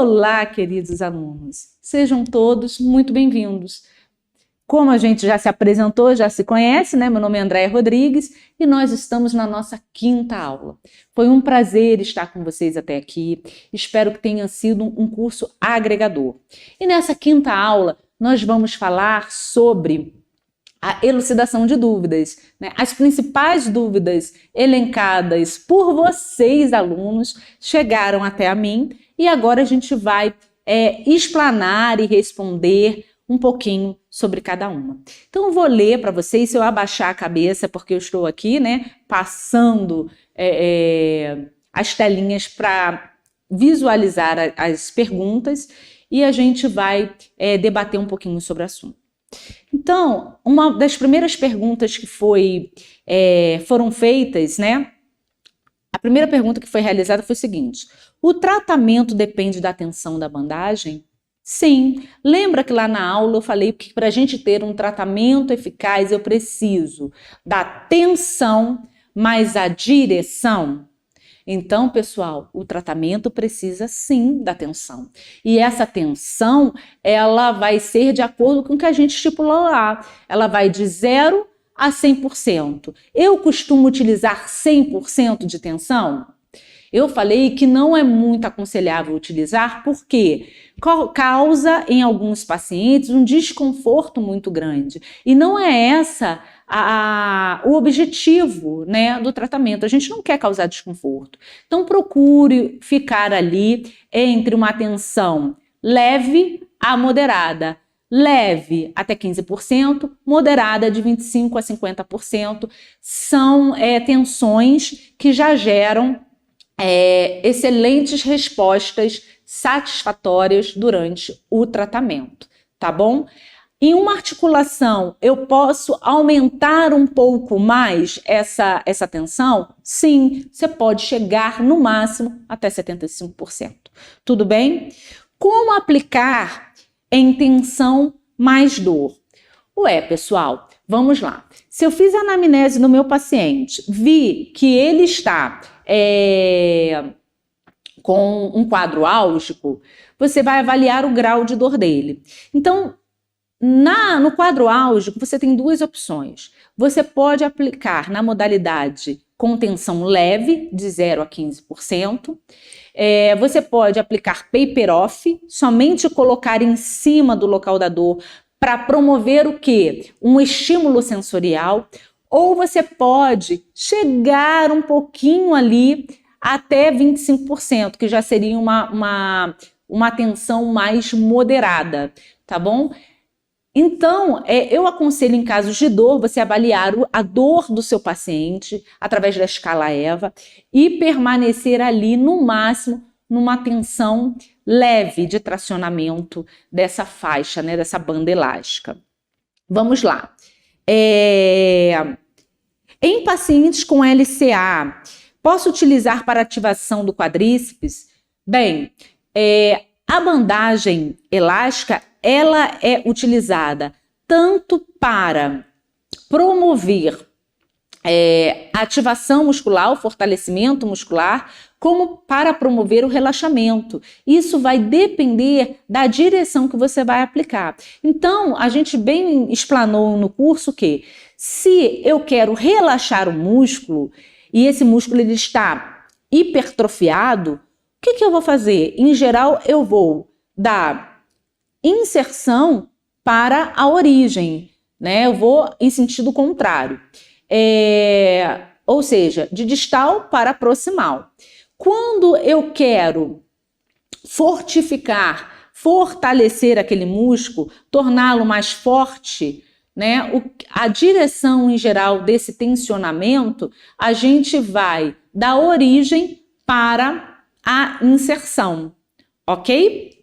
Olá, queridos alunos! Sejam todos muito bem-vindos. Como a gente já se apresentou, já se conhece, né? Meu nome é Andréia Rodrigues e nós estamos na nossa 5ª aula. Foi um prazer estar com vocês até aqui. Espero que tenha sido um curso agregador. E nessa 5ª aula, nós vamos falar sobre a elucidação de dúvidas, né? As principais dúvidas elencadas por vocês, alunos, chegaram até a mim e agora a gente vai explanar e responder um pouquinho sobre cada uma. Então eu vou ler para vocês, se eu abaixar a cabeça, porque eu estou aqui, né, passando as telinhas para visualizar as perguntas e a gente vai debater um pouquinho sobre o assunto. Então, uma das primeiras perguntas que foram feitas, né? A primeira pergunta que foi realizada foi o seguinte: o tratamento depende da tensão da bandagem? Sim. Lembra que lá na aula eu falei que para a gente ter um tratamento eficaz eu preciso da tensão mais a direção? Então, pessoal, o tratamento precisa sim da tensão. E essa tensão, ela vai ser de acordo com o que a gente estipulou lá. Ela vai de 0 a 100%. Eu costumo utilizar 100% de tensão? Eu falei que não é muito aconselhável utilizar porque causa em alguns pacientes um desconforto muito grande. E não é essa o objetivo, né, do tratamento. A gente não quer causar desconforto. Então procure ficar ali entre uma tensão leve a moderada. Leve até 15%, moderada de 25% a 50%. São tensões que já geram excelentes respostas satisfatórias durante o tratamento, tá bom? Em uma articulação, eu posso aumentar um pouco mais essa tensão? Sim, você pode chegar no máximo até 75%. Tudo bem? Como aplicar em tensão mais dor? Ué, pessoal, vamos lá. Se eu fiz a anamnese no meu paciente, vi que ele está com um quadro álgico, você vai avaliar o grau de dor dele. Então, no quadro álgico, você tem duas opções. Você pode aplicar na modalidade com tensão leve, de 0 a 15%. Você pode aplicar paper-off, somente colocar em cima do local da dor para promover o quê? Um estímulo sensorial. Ou você pode chegar um pouquinho ali até 25%, que já seria uma tensão mais moderada, tá bom? Então, eu aconselho em casos de dor, você avaliar a dor do seu paciente através da escala EVA e permanecer ali no máximo numa tensão leve de tracionamento dessa faixa, né, dessa banda elástica. Vamos lá. Em pacientes com LCA, posso utilizar para ativação do quadríceps? Bem, a bandagem elástica, ela é utilizada tanto para promover a ativação muscular, o fortalecimento muscular, como para promover o relaxamento. Isso vai depender da direção que você vai aplicar. Então, a gente bem explanou no curso que se eu quero relaxar o músculo e esse músculo ele está hipertrofiado, o que eu vou fazer? Em geral, eu vou dar inserção para a origem, né? Eu vou em sentido contrário. Ou seja, de distal para proximal. Quando eu quero fortalecer aquele músculo, torná-lo mais forte, né? A direção em geral desse tensionamento, a gente vai da origem para a inserção, ok?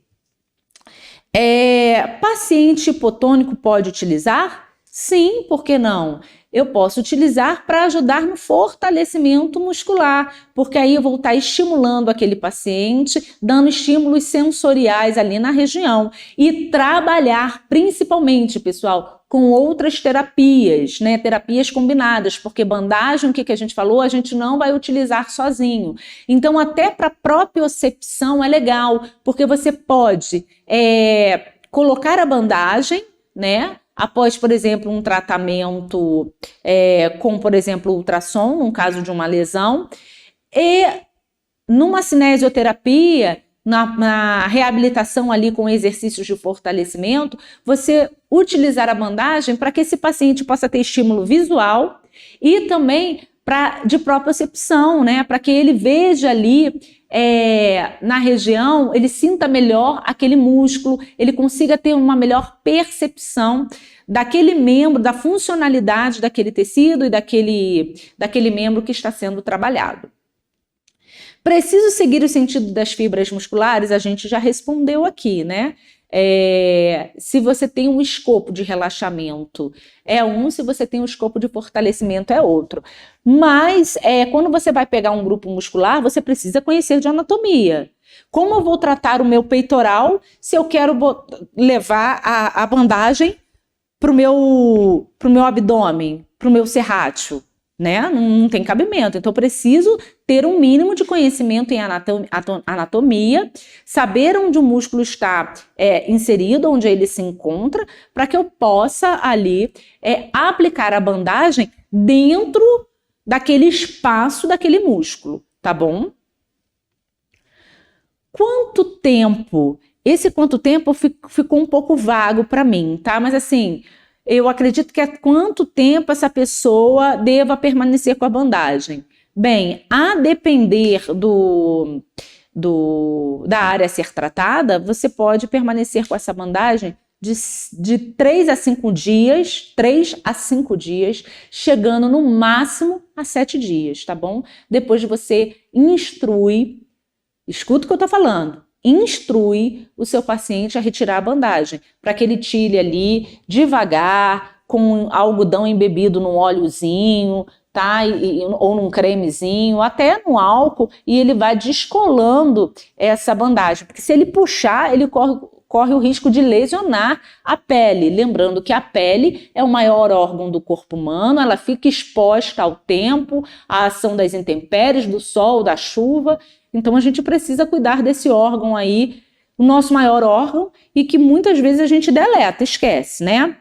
Paciente hipotônico pode utilizar? Sim, por que não? Eu posso utilizar para ajudar no fortalecimento muscular, porque aí eu vou estar estimulando aquele paciente, dando estímulos sensoriais ali na região e trabalhar principalmente, pessoal, com outras terapias, né? Terapias combinadas, porque bandagem, o que a gente falou, a gente não vai utilizar sozinho. Então, até para propriocepção é legal, porque você pode colocar a bandagem, né? Após, por exemplo, um tratamento com, por exemplo, ultrassom, no caso de uma lesão, e numa cinesioterapia, na reabilitação ali com exercícios de fortalecimento, você utilizar a bandagem para que esse paciente possa ter estímulo visual e também de propriocepção, né? Para que ele veja ali na região, ele sinta melhor aquele músculo, ele consiga ter uma melhor percepção daquele membro, da funcionalidade daquele tecido e daquele membro que está sendo trabalhado. Preciso seguir o sentido das fibras musculares? A gente já respondeu aqui, né? Se você tem um escopo de relaxamento, é um, se você tem um escopo de fortalecimento, é outro. Mas, quando você vai pegar um grupo muscular, você precisa conhecer de anatomia. Como eu vou tratar o meu peitoral se eu quero levar a bandagem para o meu abdômen, para o meu serrátil? Né? Não tem cabimento. Então, eu preciso ter um mínimo de conhecimento em anatomia, saber onde o músculo está inserido, onde ele se encontra, para que eu possa ali aplicar a bandagem dentro daquele espaço daquele músculo, tá bom? Quanto tempo? Esse quanto tempo ficou um pouco vago para mim, tá? Mas assim, eu acredito que há quanto tempo essa pessoa deva permanecer com a bandagem? Bem, a depender da área a ser tratada, você pode permanecer com essa bandagem de 3 a 5 dias, chegando no máximo a 7 dias, tá bom? Depois você instrui, escuta o que eu tô falando, instrui o seu paciente a retirar a bandagem, para que ele tire ali devagar, com algodão embebido num óleozinho, tá? Ou num cremezinho, até no álcool, e ele vai descolando essa bandagem, porque se ele puxar, ele corre o risco de lesionar a pele. Lembrando que a pele é o maior órgão do corpo humano, ela fica exposta ao tempo, à ação das intempéries, do sol, da chuva. Então a gente precisa cuidar desse órgão aí, o nosso maior órgão, e que muitas vezes a gente deleta, esquece, né?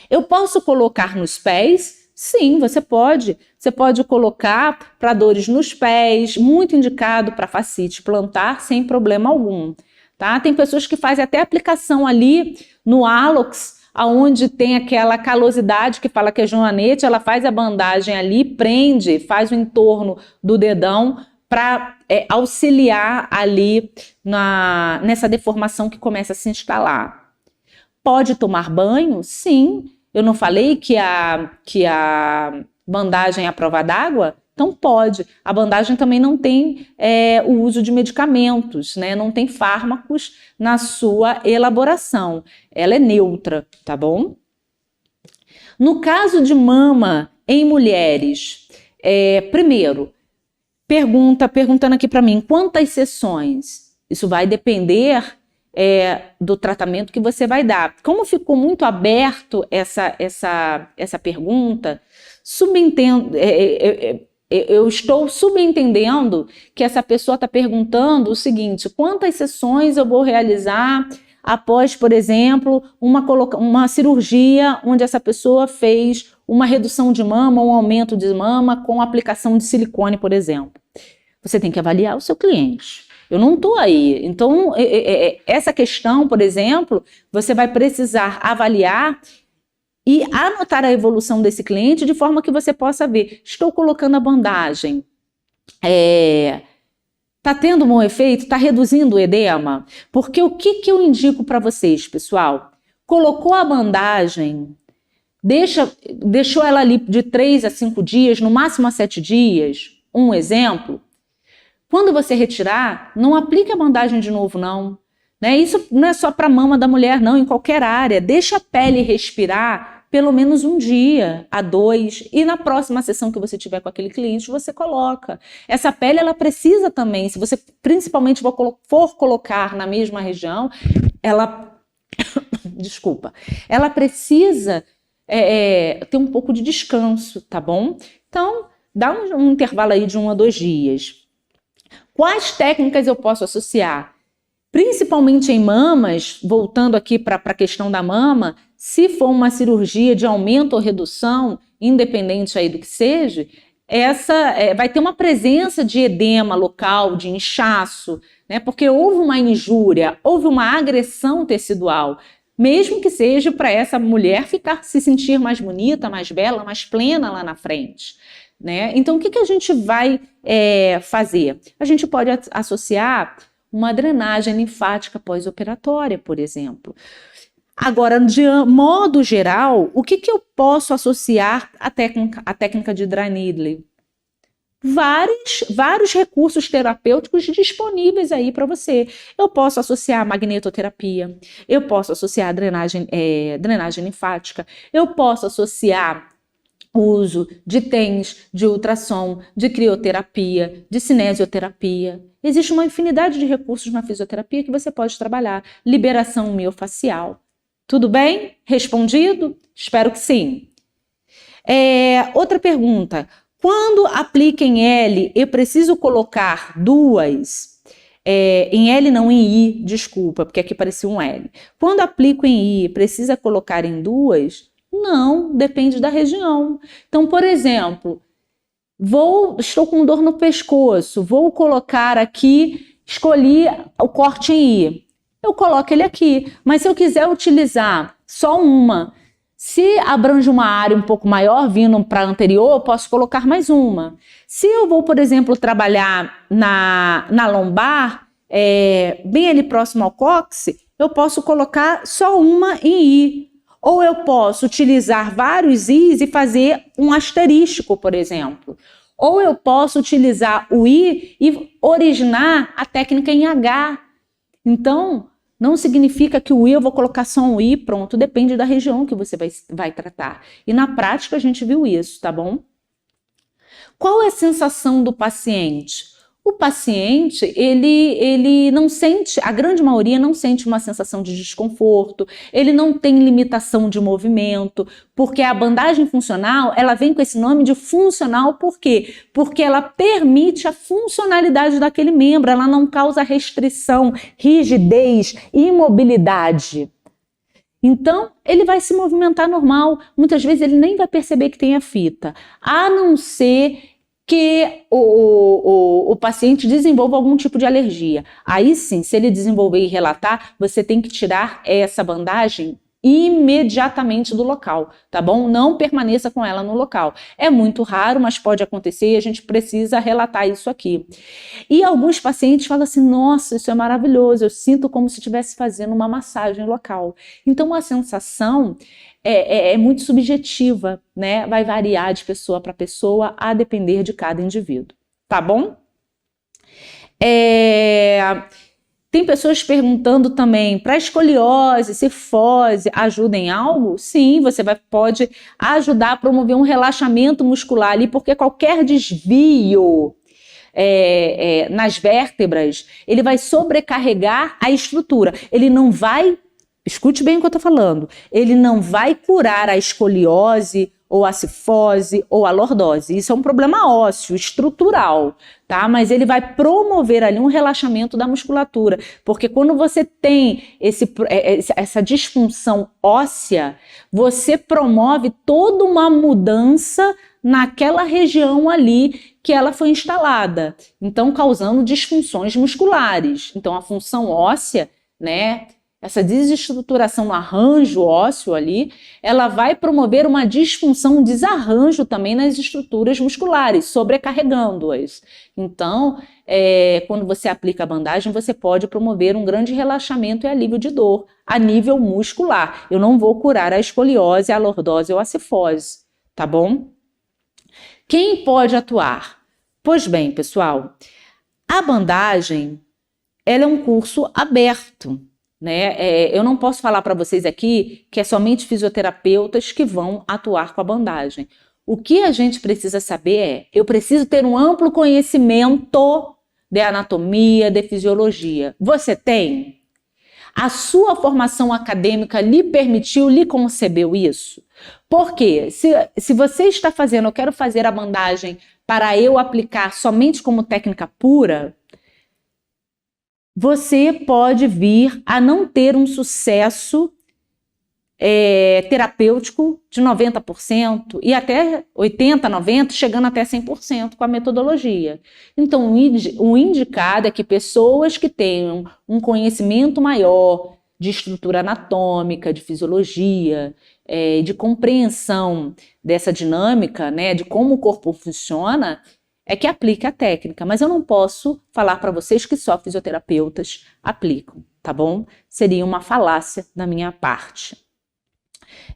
Eu posso colocar nos pés? Sim, você pode. Você pode colocar para dores nos pés, muito indicado para fascite plantar, sem problema algum. Tá? Tem pessoas que fazem até aplicação ali no hálux, onde tem aquela calosidade que fala que é joanete, ela faz a bandagem ali, prende, faz o entorno do dedão para auxiliar ali nessa deformação que começa a se instalar. Pode tomar banho? Sim. Eu não falei que a bandagem é à prova d'água? Então pode. A bandagem também não tem o uso de medicamentos, né? Não tem fármacos na sua elaboração. Ela é neutra, tá bom? No caso de mama em mulheres, primeiro, perguntando aqui para mim, quantas sessões? Isso vai depender do tratamento que você vai dar. Como ficou muito aberto essa pergunta, eu estou subentendendo que essa pessoa está perguntando o seguinte: quantas sessões eu vou realizar após, por exemplo, uma cirurgia onde essa pessoa fez uma redução de mama, um aumento de mama com aplicação de silicone, por exemplo. Você tem que avaliar o seu cliente. Eu não estou aí. Então, essa questão, por exemplo, você vai precisar avaliar e anotar a evolução desse cliente de forma que você possa ver. Estou colocando a bandagem. Está tendo um bom efeito? Está reduzindo o edema? Porque o que eu indico para vocês, pessoal? Colocou a bandagem, deixou ela ali de 3 a 5 dias, no máximo a 7 dias, um exemplo. Quando você retirar, não aplique a bandagem de novo, não. Né? Isso não é só para a mama da mulher, não, em qualquer área. Deixa a pele respirar pelo menos 1 dia a 2, e na próxima sessão que você tiver com aquele cliente, você coloca. Essa pele, ela precisa também, se você principalmente for colocar na mesma região, ela desculpa, ela precisa ter um pouco de descanso, tá bom? Então, dá um intervalo aí de 1 a 2 dias. Quais técnicas eu posso associar? Principalmente em mamas, voltando aqui para a questão da mama, se for uma cirurgia de aumento ou redução, independente aí do que seja, vai ter uma presença de edema local, de inchaço, né? Porque houve uma injúria, houve uma agressão tecidual, mesmo que seja para essa mulher se sentir mais bonita, mais bela, mais plena lá na frente, né? Então, o que a gente vai fazer? A gente pode associar uma drenagem linfática pós-operatória, por exemplo. Agora, de modo geral, o que eu posso associar à técnica de dry needling? Vários recursos terapêuticos disponíveis aí para você. Eu posso associar a magnetoterapia, eu posso associar a drenagem linfática, eu posso associar o uso de TENS, de ultrassom, de crioterapia, de cinesioterapia. Existe uma infinidade de recursos na fisioterapia que você pode trabalhar. Liberação miofacial. Tudo bem? Respondido? Espero que sim. Outra pergunta. Quando aplica em L, eu preciso colocar duas? Em L não, em I, desculpa, porque aqui parecia um L. Quando aplico em I, precisa colocar em duas? Não, depende da região. Então, por exemplo, estou com dor no pescoço, vou colocar aqui, escolhi o corte em I. Eu coloco ele aqui, mas se eu quiser utilizar só uma, se abrange uma área um pouco maior, vindo para a anterior, eu posso colocar mais uma. Se eu vou, por exemplo, trabalhar na lombar, bem ali próximo ao cóccix, eu posso colocar só uma em I. Ou eu posso utilizar vários I's e fazer um asterístico, por exemplo. Ou eu posso utilizar o I e originar a técnica em H. Então, não significa que o I eu vou colocar só um I, pronto, depende da região que você vai tratar. E na prática a gente viu isso, tá bom? Qual é a sensação do paciente? O paciente, ele não sente, a grande maioria não sente uma sensação de desconforto, ele não tem limitação de movimento, porque a bandagem funcional, ela vem com esse nome de funcional, por quê? Porque ela permite a funcionalidade daquele membro, ela não causa restrição, rigidez, imobilidade. Então, ele vai se movimentar normal, muitas vezes ele nem vai perceber que tem a fita, a não ser que o paciente desenvolva algum tipo de alergia. Aí sim, se ele desenvolver e relatar, você tem que tirar essa bandagem imediatamente do local, tá bom? Não permaneça com ela no local. É muito raro, mas pode acontecer e a gente precisa relatar isso aqui. E alguns pacientes falam assim, nossa, isso é maravilhoso, eu sinto como se estivesse fazendo uma massagem local. Então a sensação é muito subjetiva, né? Vai variar de pessoa para pessoa, a depender de cada indivíduo, tá bom? Tem pessoas perguntando também, para escoliose, cifose, ajuda em algo? Sim, você pode ajudar a promover um relaxamento muscular ali, porque qualquer desvio nas vértebras, ele vai sobrecarregar a estrutura. Ele não vai, escute bem o que eu estou falando, ele não vai curar a escoliose, ou a cifose, ou a lordose. Isso é um problema ósseo, estrutural, tá? Mas ele vai promover ali um relaxamento da musculatura, porque quando você tem essa disfunção óssea, você promove toda uma mudança naquela região ali que ela foi instalada, então causando disfunções musculares. Então a função óssea, né, essa desestruturação no arranjo ósseo ali, ela vai promover uma disfunção, um desarranjo também nas estruturas musculares, sobrecarregando-as. Então, quando você aplica a bandagem, você pode promover um grande relaxamento e alívio de dor a nível muscular. Eu não vou curar a escoliose, a lordose ou a cifose, tá bom? Quem pode atuar? Pois bem, pessoal, a bandagem, ela é um curso aberto, né? Eu não posso falar para vocês aqui que é somente fisioterapeutas que vão atuar com a bandagem. O que a gente precisa saber eu preciso ter um amplo conhecimento de anatomia, de fisiologia. Você tem? A sua formação acadêmica lhe permitiu, lhe concebeu isso? Porque se você está fazendo, eu quero fazer a bandagem para eu aplicar somente como técnica pura, você pode vir a não ter um sucesso terapêutico de 90% e até 80%, 90%, chegando até 100% com a metodologia. Então, o indicado é que pessoas que tenham um conhecimento maior de estrutura anatômica, de fisiologia, de compreensão dessa dinâmica, né, de como o corpo funciona, é que aplica a técnica. Mas eu não posso falar para vocês que só fisioterapeutas aplicam, tá bom? Seria uma falácia da minha parte.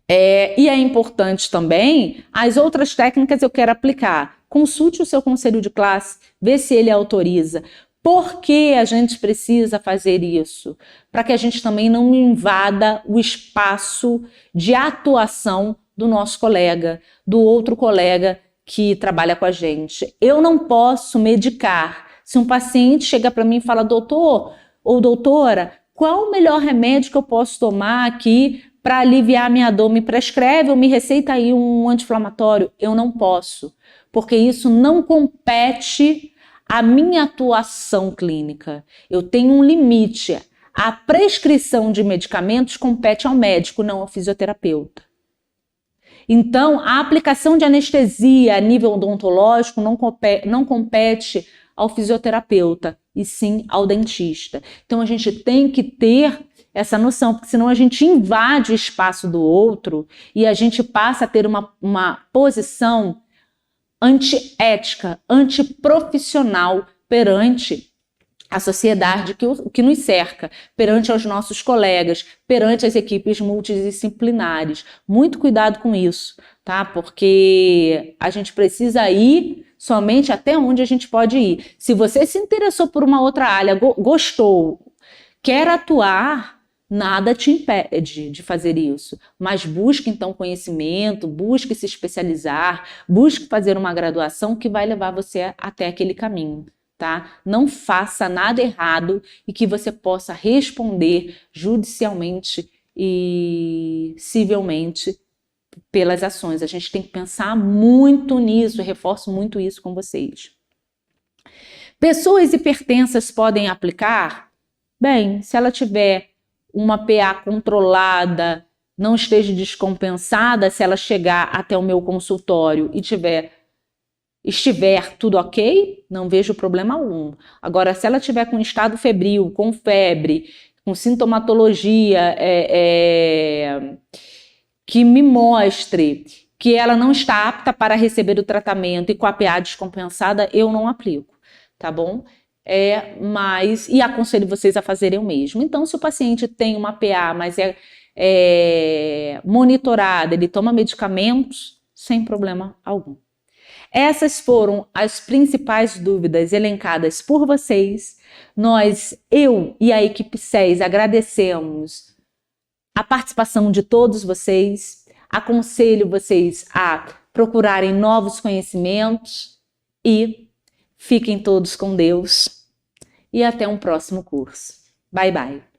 E é importante também, as outras técnicas eu quero aplicar. Consulte o seu conselho de classe, vê se ele autoriza. Por que a gente precisa fazer isso? Para que a gente também não invada o espaço de atuação do nosso colega, do outro colega que trabalha com a gente. Eu não posso medicar. Se um paciente chega para mim e fala, doutor ou doutora, qual o melhor remédio que eu posso tomar aqui para aliviar a minha dor? Me prescreve ou me receita aí um anti-inflamatório? Eu não posso, porque isso não compete à minha atuação clínica. Eu tenho um limite. A prescrição de medicamentos compete ao médico, não ao fisioterapeuta. Então, a aplicação de anestesia a nível odontológico não compete ao fisioterapeuta, e sim ao dentista. Então, a gente tem que ter essa noção, porque senão a gente invade o espaço do outro e a gente passa a ter uma posição antiética, antiprofissional perante a sociedade que nos cerca, perante os nossos colegas, perante as equipes multidisciplinares. Muito cuidado com isso, tá? Porque a gente precisa ir somente até onde a gente pode ir. Se você se interessou por uma outra área, gostou, quer atuar, nada te impede de fazer isso, mas busque então conhecimento, busque se especializar, busque fazer uma graduação que vai levar você até aquele caminho, tá? Não faça nada errado e que você possa responder judicialmente e civilmente pelas ações. A gente tem que pensar muito nisso, eu reforço muito isso com vocês. Pessoas hipertensas podem aplicar? Bem, se ela tiver uma PA controlada, não esteja descompensada, se ela chegar até o meu consultório e estiver tudo ok, não vejo problema algum. Agora, se ela tiver com estado febril, com febre, com sintomatologia que me mostre que ela não está apta para receber o tratamento e com a PA descompensada, eu não aplico, tá bom? E aconselho vocês a fazerem o mesmo. Então, se o paciente tem uma PA, mas é monitorada, ele toma medicamentos, sem problema algum. Essas foram as principais dúvidas elencadas por vocês. Eu e a equipe SES agradecemos a participação de todos vocês. Aconselho vocês a procurarem novos conhecimentos e fiquem todos com Deus. E até um próximo curso. Bye, bye.